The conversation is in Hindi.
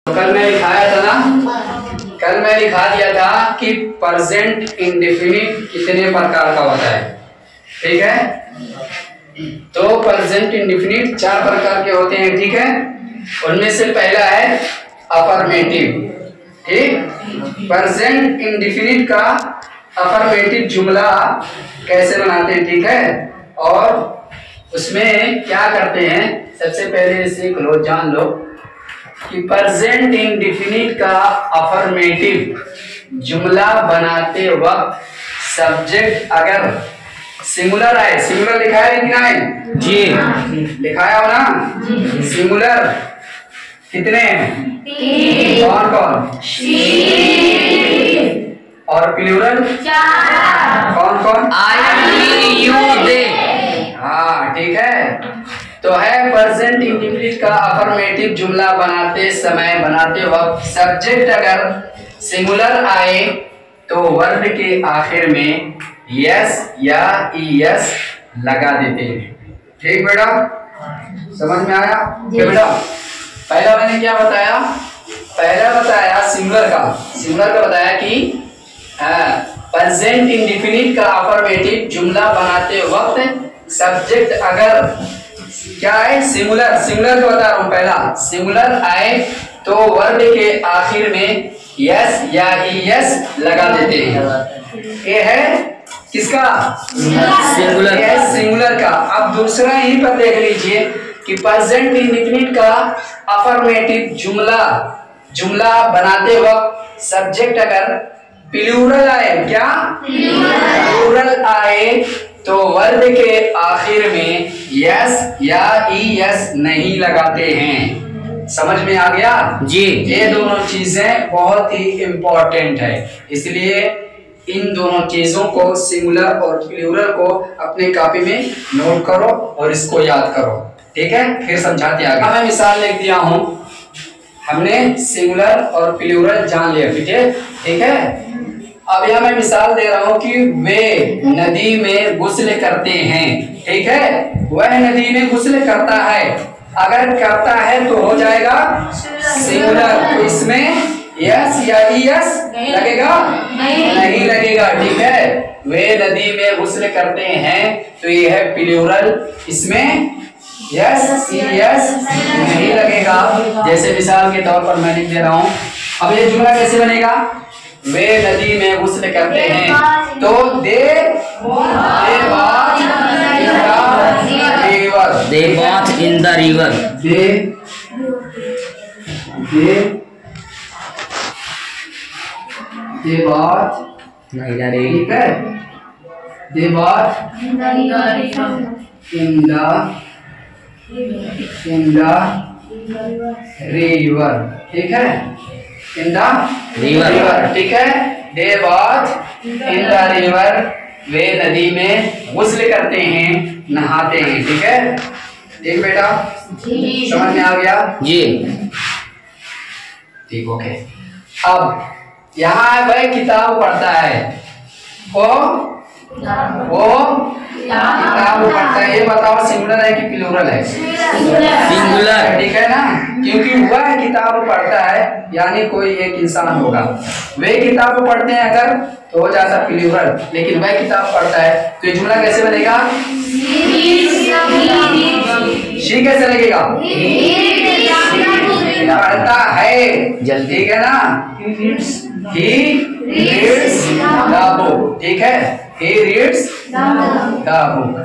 कल मैं लिखाया था ना, कल मैं लिखा दिया था कि प्रेजेंट इंडेफिनिट कितने प्रकार का होता है। ठीक है, तो प्रेजेंट इंडेफिनिट 4 प्रकार के होते हैं। ठीक है, उनमें से पहला है अफर्मेटिव। ठीक, प्रेजेंट इंडेफिनिट का अफर्मेटिव जुमला कैसे बनाते हैं। ठीक है, और उसमें क्या करते हैं, सबसे पहले सीख लो, जान लो कि प्रेजेंट इंडेफिनिट का अफर्मेटिव जुमला बनाते वक्त सब्जेक्ट अगर सिंगुलर आए, सिंगुलर लिखा है कि नहीं जी, लिखाया हो ना। सिंगुलर कितने हैं? 3। कौन कौन? और प्लूरल 4। कौन कौन? आई, यू, दे। हाँ, ठीक है। तो है प्रेजेंट इंडेफिनिट का अफर्मेटिव जुमला बनाते समय, बनाते वक्त सब्जेक्ट अगर सिंगुलर आए तो वर्ब के आखिर में यस या ईएस लगा देते हैं। ठीक बेटा, समझ में आया? बेटा पहला मैंने क्या बताया, पहला बताया सिंगुलर का बताया कि प्रेजेंट इंडेफिनिट का अफर्मेटिव जुमला बनाते वक्त सब्जेक्ट अगर क्या है, सिंगुलर को बता रहा हूं। पहला सिंगुलर आए तो वर्ब के आखिर में यस या ईएस लगा देते हैं। ये है किसका? सिंगुलर। ये है सिंगुलर का। अब दूसरा यहीं पर देख लीजिए कि प्रेजेंट इंडेफिनिट का अफर्मेटिव जुमला बनाते वक्त सब्जेक्ट अगर प्लूरल आए, क्या प्लूरल आए तो वर्ब के आखिर में यस या ईएस नहीं लगाते हैं। समझ में आ गया जी? ये दोनों चीजें बहुत ही इंपॉर्टेंट है, इसलिए इन दोनों चीजों को, सिंगुलर और प्लूरल को अपने कॉपी में नोट करो और इसको याद करो। ठीक है, फिर समझाते आगे। मैं मिसाल लिख दिया हूं, हमने सिंगुलर और प्लूरल जान लिया। ठीक है, अब यह मैं मिसाल दे रहा हूं कि वे नदी में गुस्ल करते हैं। ठीक है, वह नदी में गुस्ल करता है, अगर करता है तो हो जाएगा सिंगुलर, तो इसमें यस या ईएस लगेगा? नहीं लगेगा। ठीक है, वे नदी में गुस्ल करते हैं तो ये है प्लूरल, इसमें यस ईएस नहीं लगेगा। जैसे मिसाल के तौर पर मैं लिख दे रहा हूं, अब ये जुमला कैसे बनेगा? वे नदी में गुस्ल करते हैं तो they bath in the river, they bath, ठीक है, they bath in the river. ठीक है, इन द रिवर। ठीक है, they bath in the river, वे नदी में गुस्ल करते हैं, नहाते हैं। ठीक है, ठीक बेटा, समझ में आ गया जी? ठीक, ओके। अब यहाँ वह किताब पढ़ता है, वो किताब पढ़ता है। ये बताओ सिंगुलर है कि प्लूरल है? सिंगुलर। ठीक है ना, क्योंकि वह किताब पढ़ता है यानी कोई एक इंसान होगा। वे किताब पढ़ते हैं अगर तो हो जाता प्लूरल, लेकिन वह किताब पढ़ता है तो ये जुमला कैसे बनेगा? शी कैसे लगेगा? पढ़ता है, जल्दी है ना, he reads the book। ठीक है, he reads the book।